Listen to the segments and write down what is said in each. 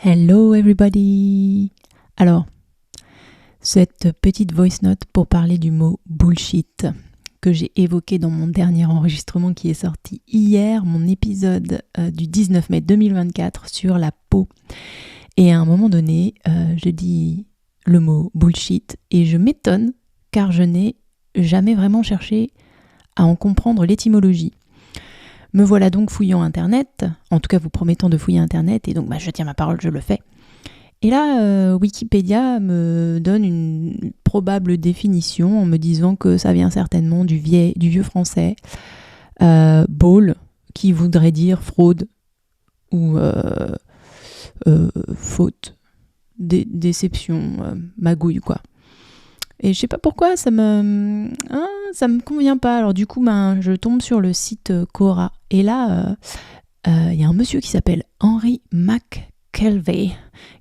Hello everybody! Alors, cette petite voice note pour parler du mot bullshit que j'ai évoqué dans mon dernier enregistrement qui est sorti hier, mon épisode du 19 mai 2024 sur la peau. Et à un moment donné, je dis le mot bullshit et je m'étonne car je n'ai jamais vraiment cherché à en comprendre l'étymologie. Me voilà donc fouillant Internet, en tout cas vous promettant de fouiller Internet, et donc je tiens ma parole, je le fais. Et là, Wikipédia me donne une probable définition en me disant que ça vient certainement du vieux français, ball, qui voudrait dire fraude ou faute, déception, magouille quoi. Et je sais pas pourquoi, ça me convient pas. Alors du coup, je tombe sur le site Quora. Et là, y a un monsieur qui s'appelle Henry McKelvey,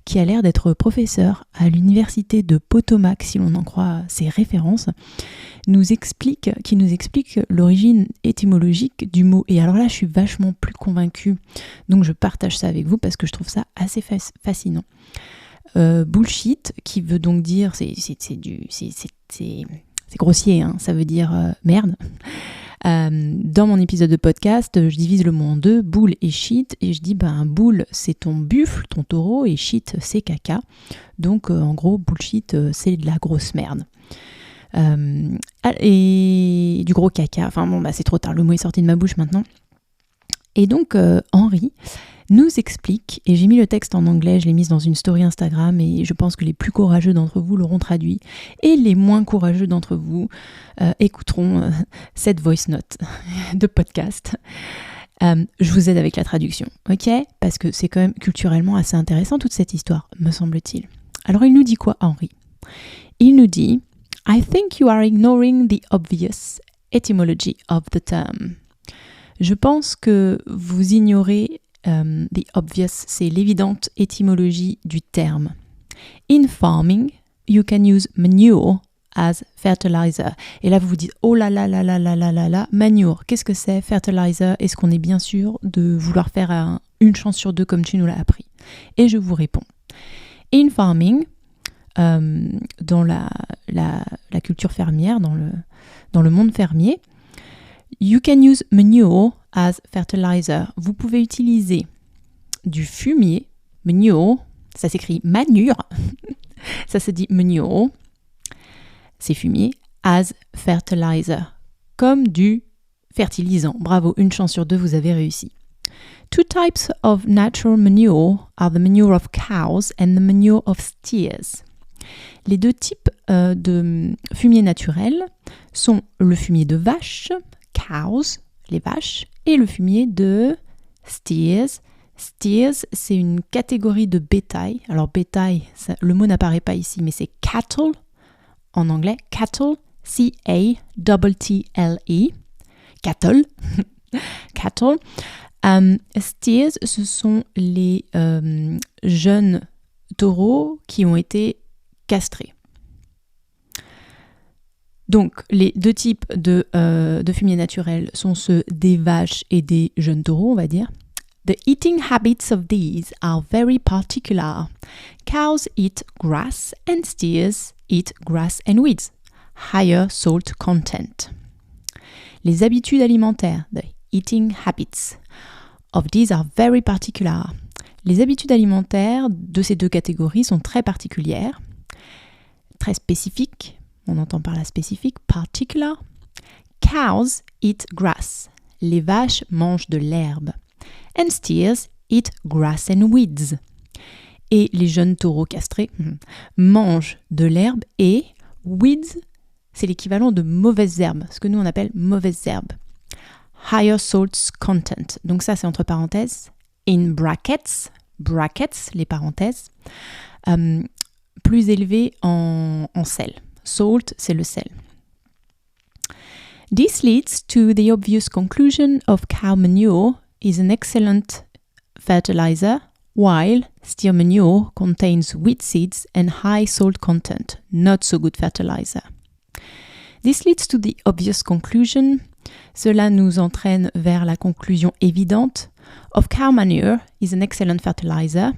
qui a l'air d'être professeur à l'université de Potomac, si l'on en croit ses références, qui nous explique l'origine étymologique du mot. Et alors là, je suis vachement plus convaincue. Donc je partage ça avec vous parce que je trouve ça assez fascinant. Bullshit, qui veut donc dire, c'est grossier, hein, ça veut dire merde. Dans mon épisode de podcast, je divise le mot en deux, bull et shit, et je dis bull c'est ton buffle, ton taureau, et shit c'est caca. Donc en gros, bullshit c'est de la grosse merde. Et du gros caca, c'est trop tard, le mot est sorti de ma bouche maintenant. Et donc Henri nous explique, et j'ai mis le texte en anglais, je l'ai mis dans une story Instagram et je pense que les plus courageux d'entre vous l'auront traduit et les moins courageux d'entre vous écouteront cette voice note de podcast. Je vous aide avec la traduction, ok ? Parce que c'est quand même culturellement assez intéressant toute cette histoire, me semble-t-il. Alors il nous dit quoi, Henri ? Il nous dit « I think you are ignoring the obvious etymology of the term ». Je pense que vous ignorez the obvious, c'est l'évidente étymologie du terme. In farming, you can use manure as fertilizer. Et là, vous vous dites, oh là là là là là là là là, manure, qu'est-ce que c'est, fertilizer? Est-ce qu'on est bien sûr de vouloir faire une chance sur deux comme tu nous l'as appris? Et je vous réponds. In farming, dans la culture fermière, dans le monde fermier, you can use manure as fertilizer. Vous pouvez utiliser du fumier, manure, ça s'écrit manure, ça se dit manure, c'est fumier, as fertilizer, comme du fertilisant. Bravo, une chance sur deux, vous avez réussi. Two types of natural manure are the manure of cows and the manure of steers. Les deux types de fumier naturel sont le fumier de vache, cows, les vaches, et le fumier de steers. Steers, c'est une catégorie de bétail. Alors bétail, le mot n'apparaît pas ici, mais c'est cattle en anglais. Cattle, C-A-T-T-L-E. Cattle. Cattle. Steers, ce sont les jeunes taureaux qui ont été castrés. Donc, les deux types de fumier naturel sont ceux des vaches et des jeunes taureaux, on va dire. The eating habits of these are very particular. Cows eat grass and steers eat grass and weeds. Higher salt content. Les habitudes alimentaires, the eating habits of these are very particular. Les habitudes alimentaires de ces deux catégories sont très particulières, très spécifiques. On entend par la spécifique, particular. Cows eat grass. Les vaches mangent de l'herbe. And steers eat grass and weeds. Et les jeunes taureaux castrés mangent de l'herbe et weeds, c'est l'équivalent de mauvaises herbes, ce que nous on appelle mauvaises herbes. Higher salt content. Donc ça c'est entre parenthèses. In brackets, les parenthèses, plus élevé en sel. Salt, c'est le sel. This leads to the obvious conclusion of cow manure is an excellent fertilizer, while steer manure contains wheat seeds and high salt content, not so good fertilizer. This leads to the obvious conclusion. Cela nous entraîne vers la conclusion évidente of cow manure is an excellent fertilizer,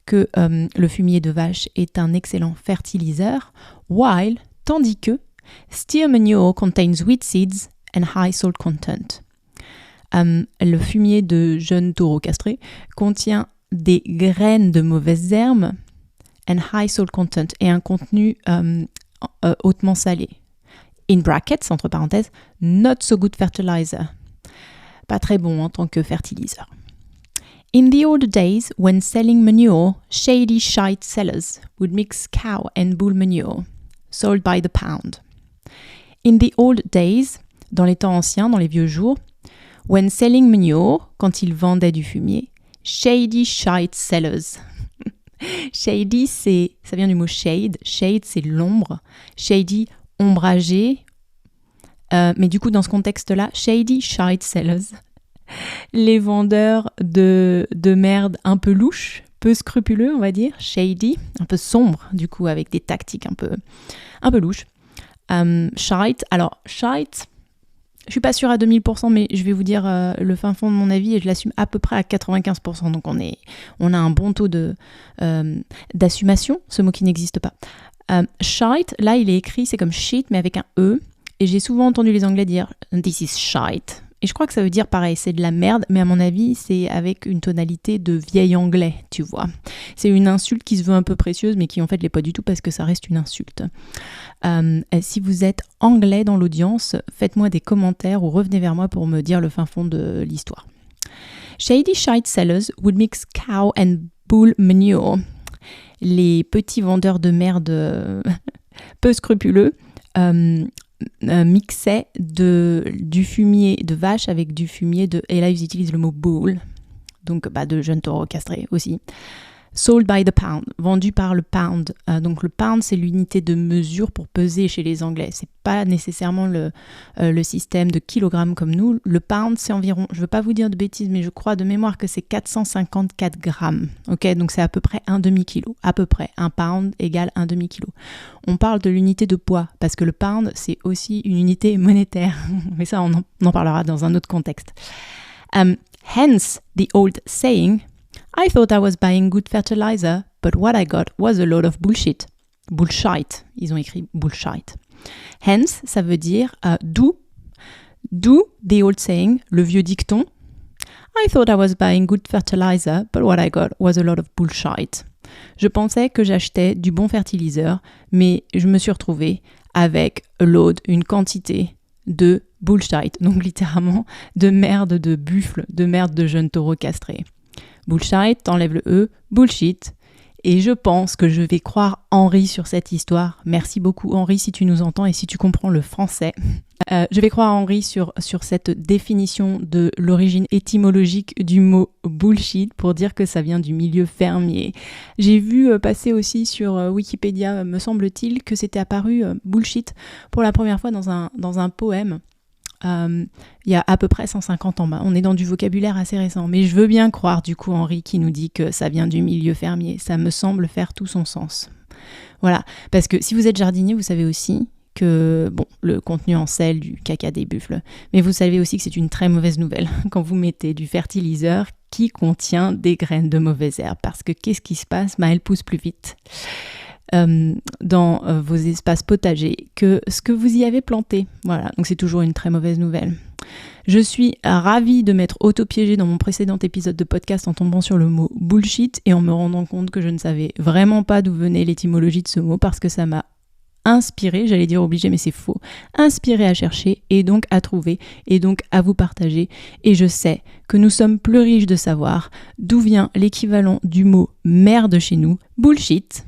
que le fumier de vache est un excellent fertiliseur, tandis que steer manure contains wheat seeds and high salt content. Le fumier de jeunes taureaux castrés contient des graines de mauvaises herbes and high salt content et un contenu hautement salé. In brackets, entre parenthèses, not so good fertilizer. Pas très bon en tant que fertiliseur. In the old days, when selling manure, shady shite sellers would mix cow and bull manure, sold by the pound. In the old days, dans les temps anciens, dans les vieux jours, when selling manure, quand ils vendaient du fumier, shady shite sellers. Shady, ça vient du mot shade. Shade, c'est l'ombre. Shady, ombragé. Mais du coup, dans ce contexte-là, shady shite sellers. Les vendeurs de merde un peu louches, peu scrupuleux, on va dire. Shady, un peu sombre, du coup, avec des tactiques un peu louches. Shite, alors shite, je suis pas sûre à 2000%, mais je vais vous dire le fin fond de mon avis et je l'assume à peu près à 95%. Donc on a un bon taux d'assumation, ce mot qui n'existe pas. Shite, là il est écrit, c'est comme shit, mais avec un E. Et j'ai souvent entendu les Anglais dire « this is shite ». Et je crois que ça veut dire pareil, c'est de la merde, mais à mon avis, c'est avec une tonalité de vieil anglais, tu vois. C'est une insulte qui se veut un peu précieuse, mais qui en fait l'est pas du tout parce que ça reste une insulte. Si vous êtes anglais dans l'audience, faites-moi des commentaires ou revenez vers moi pour me dire le fin fond de l'histoire. Shady shite sellers would mix cow and bull manure. Les petits vendeurs de merde peu scrupuleux mixaient du fumier de vache avec du fumier de... Et là, ils utilisent le mot bull, donc de jeunes taureaux castrés aussi. Sold by the pound, vendu par le pound. Donc le pound, c'est l'unité de mesure pour peser chez les Anglais. C'est pas nécessairement le système de kilogrammes comme nous. Le pound, c'est environ, je veux pas vous dire de bêtises, mais je crois de mémoire que c'est 454 grammes. Ok, donc c'est à peu près un demi-kilo. À peu près, un pound égale un demi-kilo. On parle de l'unité de poids, parce que le pound, c'est aussi une unité monétaire. Mais ça, on en parlera dans un autre contexte. Hence the old saying... I thought I was buying good fertilizer, but what I got was a load of bullshit. Bullshit. Ils ont écrit bullshit. Hence, ça veut dire d'où the old saying, le vieux dicton. I thought I was buying good fertilizer, but what I got was a lot of bullshit. Je pensais que j'achetais du bon fertiliseur, mais je me suis retrouvée avec a load, une quantité de bullshit. Donc littéralement de merde de buffle, de merde de jeunes taureaux castrés. Bullshit, t'enlèves le E, bullshit. Et je pense que je vais croire Henri sur cette histoire. Merci beaucoup Henri si tu nous entends et si tu comprends le français. Je vais croire Henri sur cette définition de l'origine étymologique du mot bullshit pour dire que ça vient du milieu fermier. J'ai vu passer aussi sur Wikipédia, me semble-t-il, que c'était apparu bullshit pour la première fois dans un poème. Il y a à peu près 150 ans. On est dans du vocabulaire assez récent, mais je veux bien croire du coup Henri qui nous dit que ça vient du milieu fermier. Ça me semble faire tout son sens. Voilà, parce que si vous êtes jardinier, vous savez aussi que le contenu en sel du caca des buffles, mais vous savez aussi que c'est une très mauvaise nouvelle quand vous mettez du fertiliseur qui contient des graines de mauvaises herbes, parce que qu'est-ce qui se passe ? Elles poussent plus vite dans vos espaces potagers que ce que vous y avez planté. Voilà, donc c'est toujours une très mauvaise nouvelle. Je suis ravie de m'être auto-piégée dans mon précédent épisode de podcast en tombant sur le mot bullshit et en me rendant compte que je ne savais vraiment pas d'où venait l'étymologie de ce mot parce que ça m'a inspiré, j'allais dire obligé mais c'est faux, inspiré à chercher et donc à trouver et donc à vous partager. Et je sais que nous sommes plus riches de savoir d'où vient l'équivalent du mot merde chez nous, bullshit.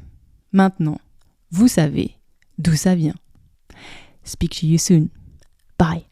Maintenant, vous savez d'où ça vient. Speak to you soon. Bye.